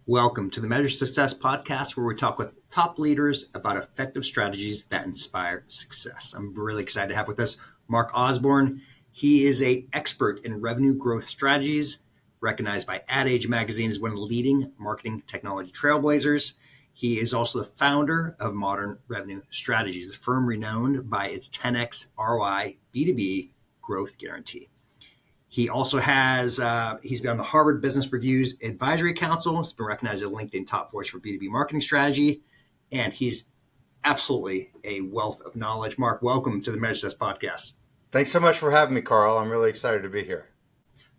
Welcome to the Measure Success podcast, where we talk with top leaders about effective strategies that inspire success. I'm really excited to have with us Mark Osborne. He is an expert in revenue growth strategies, recognized by Ad Age magazine as one of the leading marketing technology trailblazers. He is also the founder of Modern Revenue Strategies, a firm renowned by its 10x ROI B2B growth guarantee. He also he's been on the Harvard Business Review's Advisory Council. He's been recognized as a LinkedIn top voice for B2B marketing strategy. And he's absolutely a wealth of knowledge. Mark, welcome to the Measure Success podcast. Thanks so much for having me, Carl. I'm really excited to be here.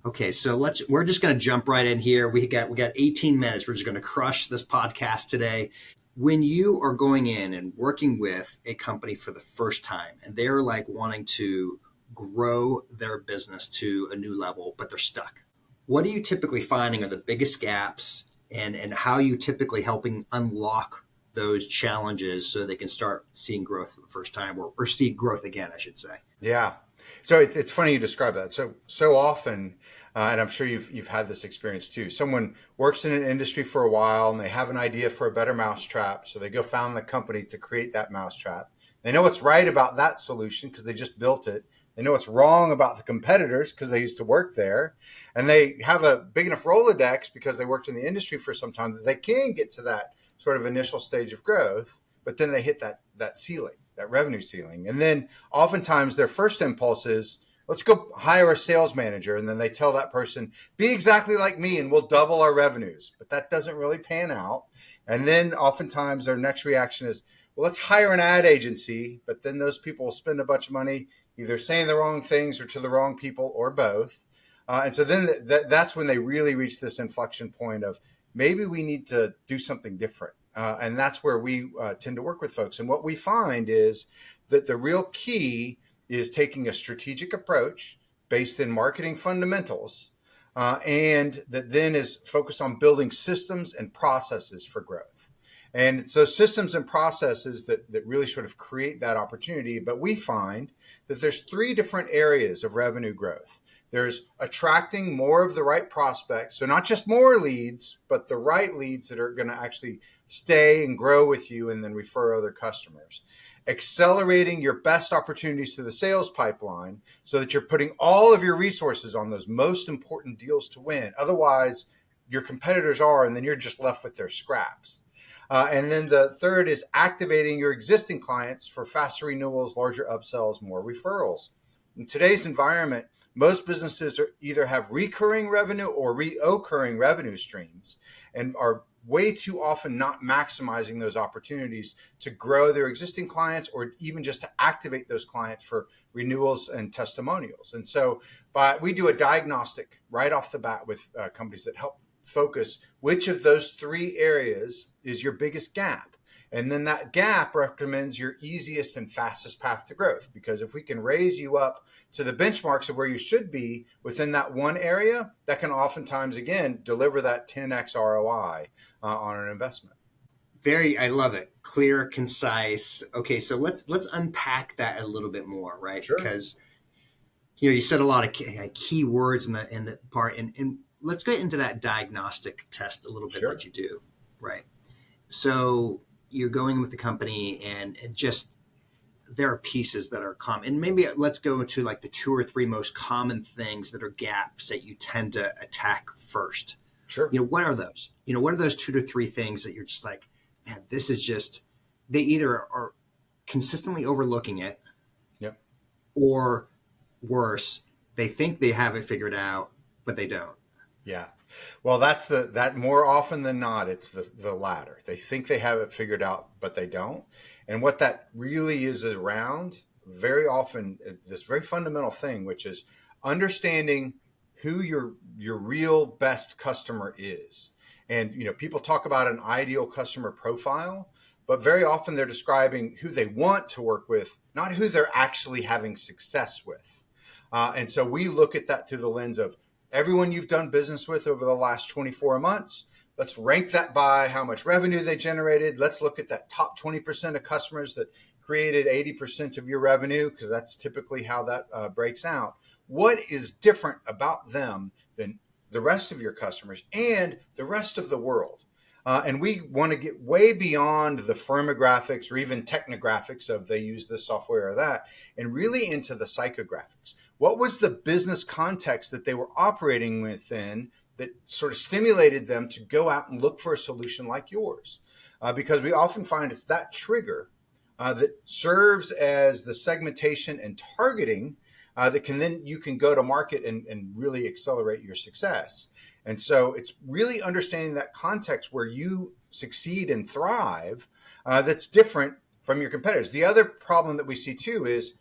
Okay, so we're just going to jump right in here. We got 18 minutes. We're just going to crush this podcast today. When you are going in and working with a company for the first time, and they're like wanting to grow their business to a new level, but they're stuck, what are you typically finding are the biggest gaps, and how are you typically helping unlock those challenges so they can start seeing growth for the first time, or see growth again, I should say? Yeah. So it's funny you describe that. So often, and I'm sure you've had this experience too. Someone works in an industry for a while and they have an idea for a better mousetrap. So they go found the company to create that mousetrap. They know what's right about that solution because they just built it. They know what's wrong about the competitors because they used to work there. And they have a big enough Rolodex because they worked in the industry for some time that they can get to that sort of initial stage of growth. But then they hit that ceiling, that revenue ceiling. And then oftentimes their first impulse is, let's go hire a sales manager. And then they tell that person, be exactly like me and we'll double our revenues. But that doesn't really pan out. And then oftentimes their next reaction is, well, let's hire an ad agency. But then those people will spend a bunch of money either saying the wrong things or to the wrong people or both. And so then that's when they really reach this inflection point of maybe we need to do something different. And that's where we tend to work with folks. And what we find is that the real key is taking a strategic approach based in marketing fundamentals, and that then is focused on building systems and processes for growth. And so systems and processes that really sort of create that opportunity. But we find that there's three different areas of revenue growth. There's attracting more of the right prospects. So not just more leads, but the right leads that are going to actually stay and grow with you and then refer other customers. Accelerating your best opportunities to the sales pipeline so that you're putting all of your resources on those most important deals to win. Otherwise, your competitors are, and then you're just left with their scraps. And then the third is activating your existing clients for faster renewals, larger upsells, more referrals. In today's environment, most businesses either have recurring revenue or reoccurring revenue streams and are way too often not maximizing those opportunities to grow their existing clients or even just to activate those clients for renewals and testimonials. And so we do a diagnostic right off the bat with companies that help focus which of those three areas is your biggest gap. And then that gap recommends your easiest and fastest path to growth. Because if we can raise you up to the benchmarks of where you should be within that one area, that can oftentimes, again, deliver that 10x ROI on an investment. I love it. Clear, concise. Okay, so let's unpack that a little bit more, right? Sure. Because you said a lot of key words in the part, and let's get into that diagnostic test a little bit. Sure. That you do, right? So you're going with the company, and just there are pieces that are common. And maybe let's go to like the two or three most common things that are gaps that you tend to attack first. Sure. What are those? What are those 2 to 3 things that you're just like, man, this is just, they either are consistently overlooking it, Yep, or worse, they think they have it figured out, but they don't. Yeah. Well, that more often than not, it's the latter. They think they have it figured out, but they don't. And what that really is around very often, this very fundamental thing, which is understanding who your real best customer is. And, people talk about an ideal customer profile, but very often they're describing who they want to work with, not who they're actually having success with. And so we look at that through the lens of everyone you've done business with over the last 24 months. Let's rank that by how much revenue they generated. Let's look at that top 20% of customers that created 80% of your revenue, because that's typically how that breaks out. What is different about them than the rest of your customers and the rest of the world? And we want to get way beyond the firmographics or even technographics of they use this software or that, and really into the psychographics. What was the business context that they were operating within that sort of stimulated them to go out and look for a solution like yours? Because we often find it's that trigger that serves as the segmentation and targeting that can then you can go to market and really accelerate your success. And so it's really understanding that context where you succeed and thrive that's different from your competitors. The other problem that we see too is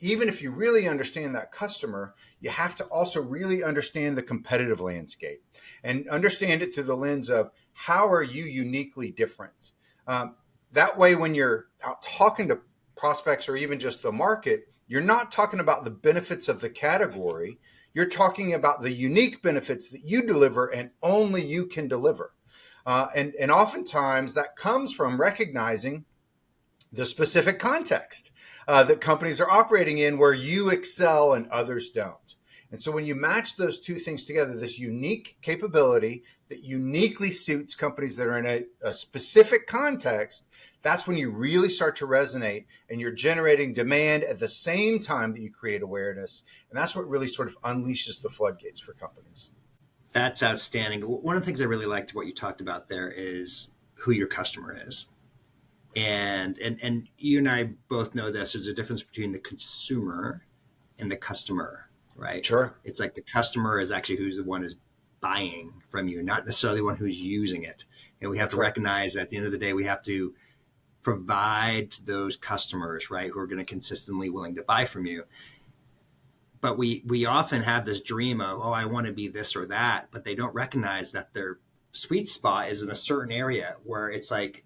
even if you really understand that customer, you have to also really understand the competitive landscape and understand it through the lens of how are you uniquely different. That way, when you're out talking to prospects or even just the market, you're not talking about the benefits of the category. You're talking about the unique benefits that you deliver and only you can deliver. And oftentimes that comes from recognizing the specific context that companies are operating in where you excel and others don't. And so when you match those two things together, this unique capability that uniquely suits companies that are in a specific context, that's when you really start to resonate and you're generating demand at the same time that you create awareness. And that's what really sort of unleashes the floodgates for companies. That's outstanding. One of the things I really liked what you talked about there is who your customer is. And you and I both know this. There's a difference between the consumer and the customer, right? Sure. It's like the customer is actually who's the one who's buying from you, not necessarily the one who's using it. And we have to recognize that at the end of the day, we have to provide to those customers, right, who are going to consistently willing to buy from you. But we often have this dream of, oh, I want to be this or that, but they don't recognize that their sweet spot is in a certain area where it's like,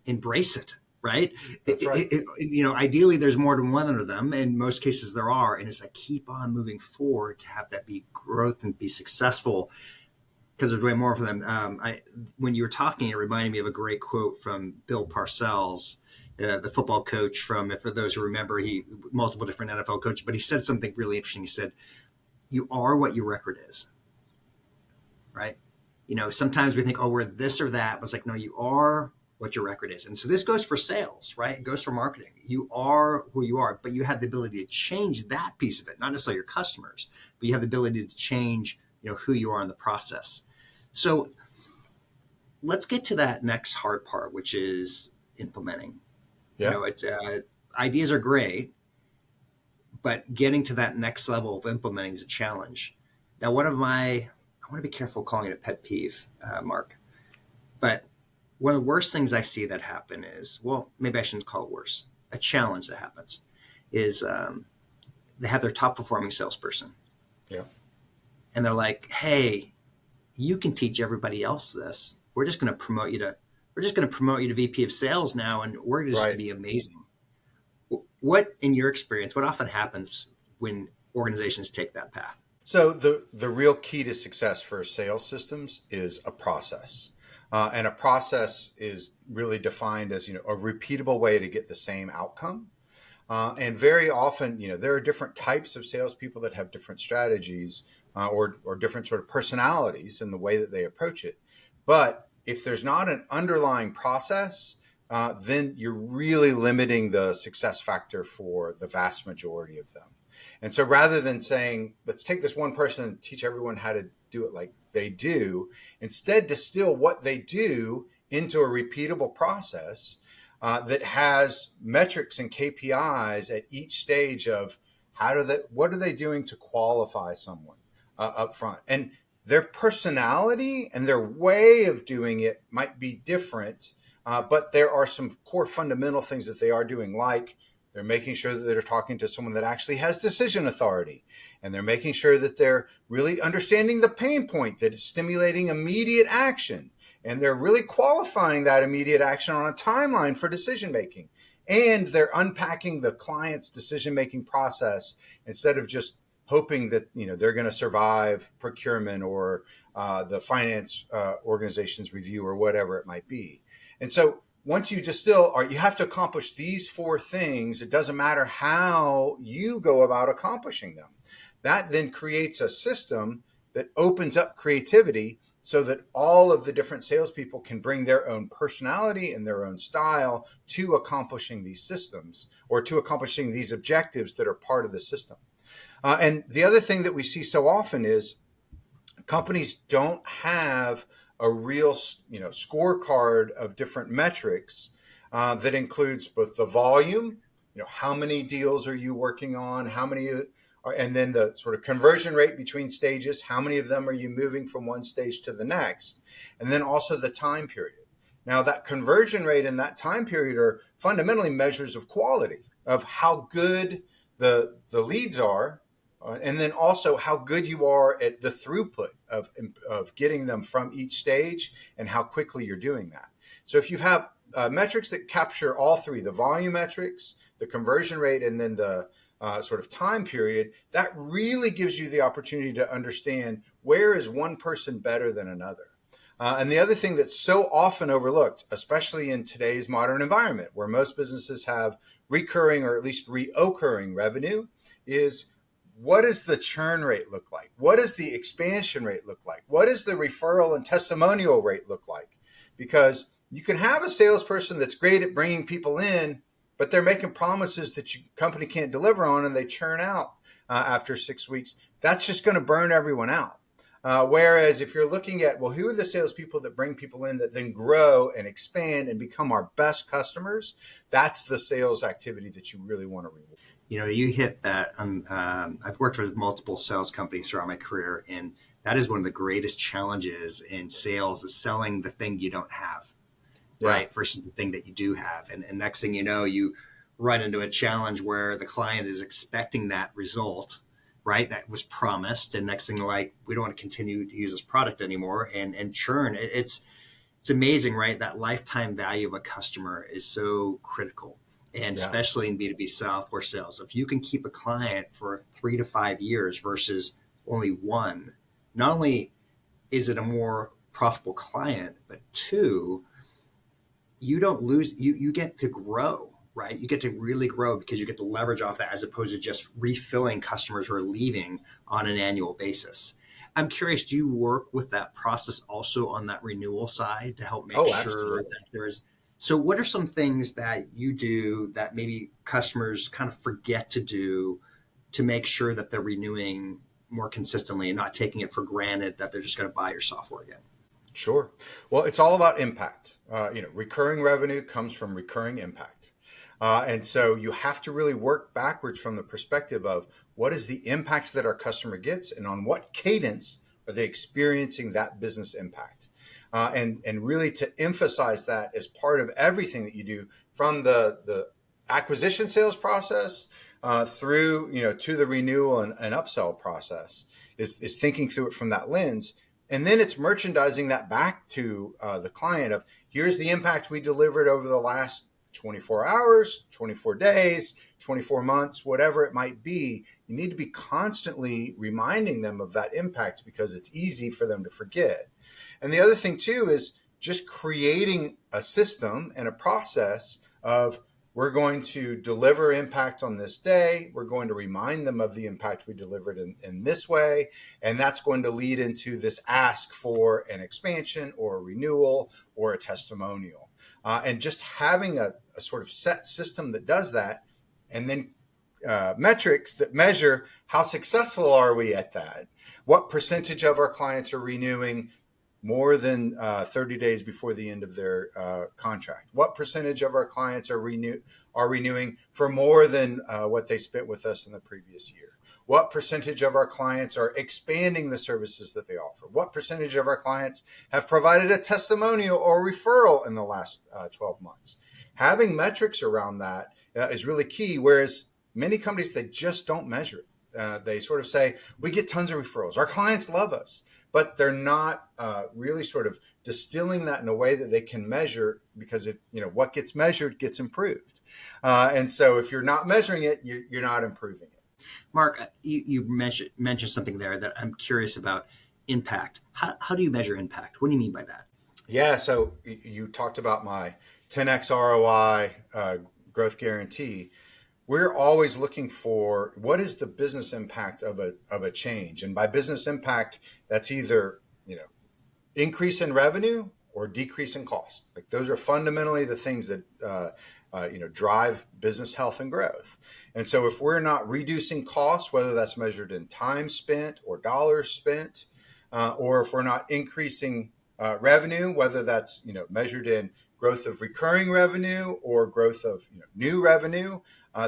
embrace it, right? That's right. Ideally there's more than one of them. In most cases there are. And it's like, keep on moving forward to have that be growth and be successful because there's way more for them. When you were talking, it reminded me of a great quote from Bill Parcells, the football coach for those who remember, he multiple different NFL coaches, but he said something really interesting. He said, you are what your record is, right? Sometimes we think, oh, we're this or that. But it's like, no, you are what your record is. And so this goes for sales, right? It goes for marketing. You are who you are, but you have the ability to change that piece of it, not necessarily your customers, but you have the ability to change, who you are in the process. So let's get to that next hard part, which is implementing. Yeah. It's ideas are great, but getting to that next level of implementing is a challenge. Now, I want to be careful calling it a pet peeve, Mark, but one of the worst things I see that happen is, well, maybe I shouldn't call it worse. A challenge that happens is they have their top performing salesperson. Yeah. And they're like, hey, you can teach everybody else this. We're just going to promote you to VP of sales now, and we're just going to be amazing. What, in your experience, what often happens when organizations take that path? So the real key to success for sales systems is a process. And a process is really defined as, a repeatable way to get the same outcome. And very often, there are different types of salespeople that have different strategies or different sort of personalities in the way that they approach it. But if there's not an underlying process, then you're really limiting the success factor for the vast majority of them. And so rather than saying, let's take this one person and teach everyone how to do it like they do, instead distill what they do into a repeatable process that has metrics and KPIs at each stage of what are they doing to qualify someone up front. And their personality and their way of doing it might be different, but there are some core fundamental things that they are doing, like they're making sure that they're talking to someone that actually has decision authority. And they're making sure that they're really understanding the pain point that is stimulating immediate action. And they're really qualifying that immediate action on a timeline for decision making. And they're unpacking the client's decision making process instead of just hoping that they're going to survive procurement or the finance organization's review or whatever it might be. And so once you distill, you have to accomplish these four things. It doesn't matter how you go about accomplishing them. That then creates a system that opens up creativity so that all of the different salespeople can bring their own personality and their own style to accomplishing these systems or to accomplishing these objectives that are part of the system. And the other thing that we see so often is companies don't have a real, scorecard of different metrics that includes both the volume, how many deals are you working on, how many, and then the sort of conversion rate between stages, how many of them are you moving from one stage to the next, and then also the time period. Now, that conversion rate and that time period are fundamentally measures of quality, of how good the leads are, and then also how good you are at the throughput of getting them from each stage and how quickly you're doing that. So if you have metrics that capture all three, the volume metrics, the conversion rate, and then the sort of time period, that really gives you the opportunity to understand where is one person better than another. And the other thing that's so often overlooked, especially in today's modern environment where most businesses have recurring or at least reoccurring revenue, is what does the churn rate look like? What does the expansion rate look like? What does the referral and testimonial rate look like? Because you can have a salesperson that's great at bringing people in, but they're making promises that your company can't deliver on and they churn out after 6 weeks. That's just going to burn everyone out. Whereas if you're looking at, well, who are the salespeople that bring people in that then grow and expand and become our best customers? That's the sales activity that you really want to reward. You hit that. I've worked with multiple sales companies throughout my career, and that is one of the greatest challenges in sales is selling the thing you don't have, right? Versus the thing that you do have. And next thing you know, you run into a challenge where the client is expecting that result, right? That was promised. And next thing, like, we don't want to continue to use this product anymore and churn. It's amazing, right? That lifetime value of a customer is so critical. And especially in B2B software sales, if you can keep a client for 3 to 5 years versus only one, not only is it a more profitable client, but two, you don't lose, you get to grow, right? You get to really grow because you get to leverage off that as opposed to just refilling customers who are leaving on an annual basis. I'm curious, do you work with that process also on that renewal side to help make sure that there is? So what are some things that you do that maybe customers kind of forget to do to make sure that they're renewing more consistently and not taking it for granted that they're just going to buy your software again? Sure. Well, it's all about impact. Recurring revenue comes from recurring impact. And so you have to really work backwards from the perspective of what is the impact that our customer gets and on what cadence are they experiencing that business impact. And really to emphasize that as part of everything that you do from the acquisition sales process through, to the renewal and upsell process is thinking through it from that lens. And then it's merchandising that back to the client of here's the impact we delivered over the last 24 hours, 24 days, 24 months, whatever it might be. You need to be constantly reminding them of that impact because it's easy for them to forget. And the other thing too is just creating a system and a process of we're going to deliver impact on this day. We're going to remind them of the impact we delivered in this way. And that's going to lead into this ask for an expansion or a renewal or a testimonial. And just having a sort of set system that does that, and then metrics that measure how successful are we at that? What percentage of our clients are renewing more than 30 days before the end of their contract? What percentage of our clients are renewing for more than what they spent with us in the previous year? What percentage of our clients are expanding the services that they offer? What percentage of our clients have provided a testimonial or referral in the last 12 months? Having metrics around that is really key, whereas many companies, they just don't measure it. They sort of say, we get tons of referrals. Our clients love us. But they're not really sort of distilling that in a way that they can measure because what gets measured gets improved. And so if you're not measuring it, you're not improving it. Mark, you mentioned something there that I'm curious about, impact. How do you measure impact? What do you mean by that? Yeah, so you talked about my 10x ROI growth guarantee. We're always looking for what is the business impact of a change. And by business impact, that's either, increase in revenue or decrease in cost. Like those are fundamentally the things that drive business health and growth. And so if we're not reducing costs, whether that's measured in time spent or dollars spent, or if we're not increasing revenue, whether that's measured in growth of recurring revenue or growth of new revenue,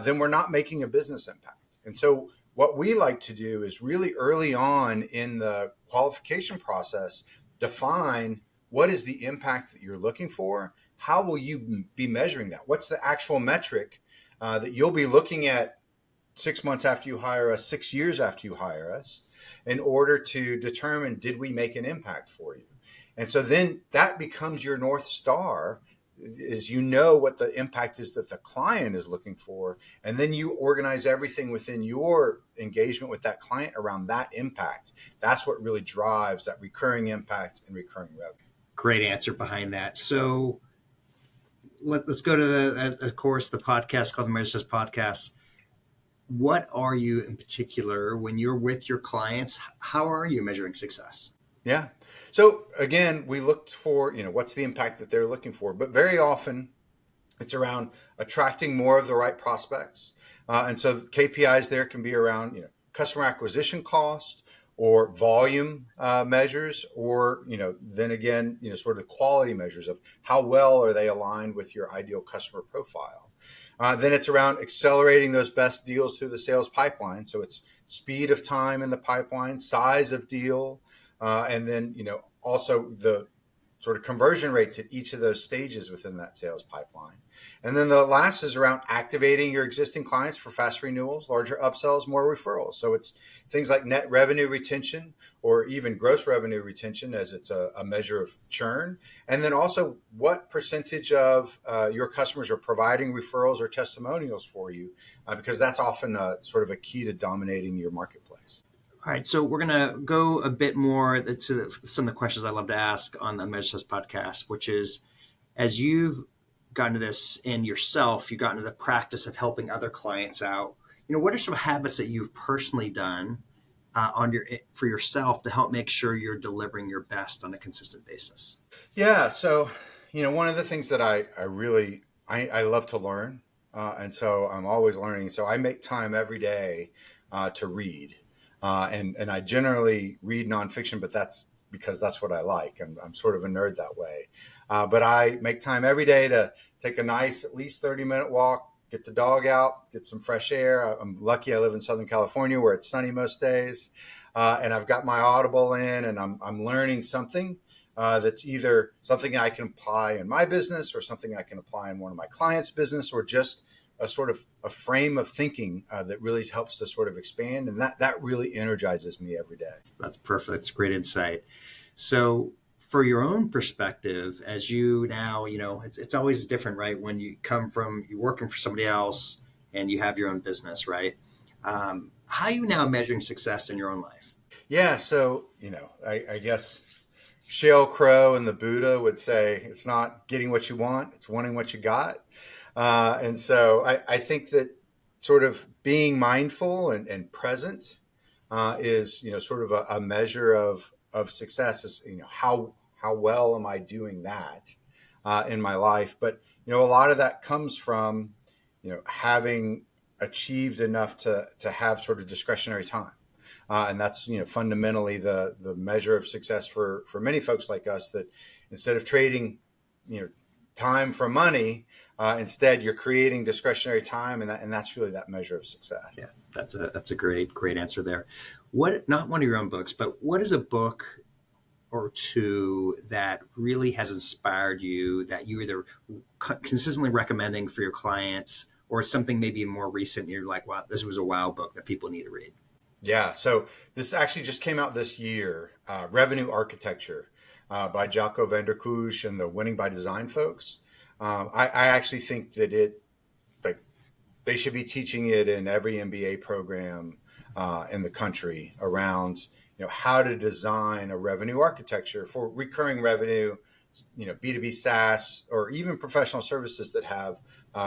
then we're not making a business impact. And so what we like to do is really early on in the qualification process, define what is the impact that you're looking for. How will you be measuring that? What's the actual metric that you'll be looking at 6 months after you hire us, 6 years after you hire us, in order to determine, did we make an impact for you? And so then that becomes your North Star, is what the impact is that the client is looking for. And then you organize everything within your engagement with that client around that impact. That's what really drives that recurring impact and recurring revenue. Great answer behind that. So let's go to of course, the podcast called the Measure Success Podcast. What are you in particular when you're with your clients? How are you measuring success? Yeah. So again, we looked for, what's the impact that they're looking for, but very often it's around attracting more of the right prospects. And so KPIs there can be around, customer acquisition cost or volume measures, or, then again, sort of the quality measures of how well are they aligned with your ideal customer profile. Then it's around accelerating those best deals through the sales pipeline. So it's speed of time in the pipeline, size of deal, and then, also the sort of conversion rates at each of those stages within that sales pipeline. And then the last is around activating your existing clients for fast renewals, larger upsells, more referrals. So it's things like net revenue retention or even gross revenue retention, as it's a measure of churn. And then also what percentage of your customers are providing referrals or testimonials for you, because that's often sort of a key to dominating your marketplace. All right, so we're going to go a bit more to some of the questions I love to ask on the Measure Success podcast, which is, as you've gotten to this in yourself, you've gotten to the practice of helping other clients out. What are some habits that you've personally done for yourself to help make sure you're delivering your best on a consistent basis? Yeah, so one of the things that I really love to learn, and so I'm always learning. So I make time every day to read. And I generally read nonfiction, but that's because that's what I like. I'm sort of a nerd that way. But I make time every day to take a nice, at least 30-minute walk, get the dog out, get some fresh air. I'm lucky I live in Southern California where it's sunny most days. And I've got my Audible in, and I'm learning something that's either something I can apply in my business or something I can apply in one of my clients' business, or just a sort of a frame of thinking that really helps to sort of expand. And that really energizes me every day. That's perfect. That's great insight. So for your own perspective, as you now, it's always different, right? When you come from, you're working for somebody else and you have your own business, right? How are you now measuring success in your own life? Yeah. So, I guess Sheryl Crow and the Buddha would say, it's not getting what you want, it's wanting what you got. And so I think that sort of being mindful and present is, sort of a measure of success. Is, how well am I doing that in my life? But, a lot of that comes from, having achieved enough to have sort of discretionary time. And that's, fundamentally the measure of success for many folks like us, that instead of trading, time for money, instead you're creating discretionary time, and that's really that measure of success. Yeah, that's a great answer there. What, not one of your own books, but what is a book or two that really has inspired you, that you either consistently recommending for your clients, or something maybe more recent, you're like, wow, this was a wow book that people need to read? Yeah, so this actually just came out this year, Revenue Architecture by Jocko van der Kusch and the Winning by Design folks. I actually think that they should be teaching it in every MBA program in the country around how to design a revenue architecture for recurring revenue, B2B SaaS, or even professional services that have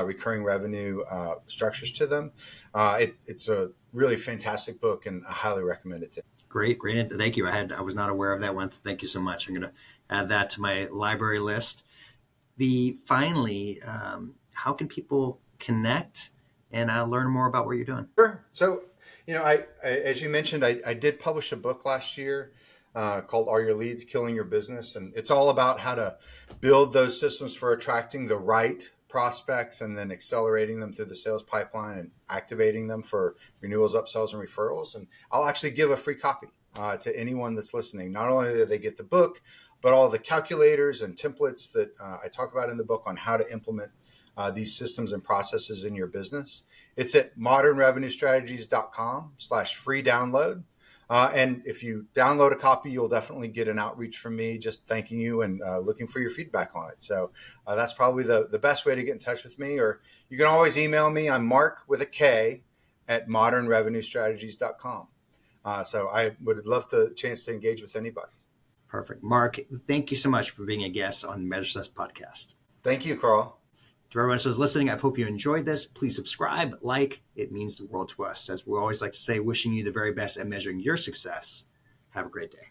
recurring revenue structures to them. It's a really fantastic book, and I highly recommend it to you. Great, great. Thank you. I was not aware of that one. Thank you so much. I'm going to add that to my library list. Finally, how can people connect and learn more about what you're doing? Sure. So, as you mentioned, I did publish a book last year called "Are Your Leads Killing Your Business?" And it's all about how to build those systems for attracting the right prospects and then accelerating them through the sales pipeline and activating them for renewals, upsells, and referrals. And I'll actually give a free copy to anyone that's listening. Not only do they get the book, but all the calculators and templates that I talk about in the book on how to implement these systems and processes in your business. It's at modernrevenuestrategies.com/free download. And if you download a copy, you'll definitely get an outreach from me just thanking you and looking for your feedback on it. So that's probably the best way to get in touch with me. Or you can always email me. I'm Mark with a K at modernrevenuestrategies.com. So I would love the chance to engage with anybody. Perfect. Mark, thank you so much for being a guest on the Measure Success podcast. Thank you, Carl. To everyone who's listening, I hope you enjoyed this. Please subscribe, like. It means the world to us. As we always like to say, wishing you the very best at measuring your success. Have a great day.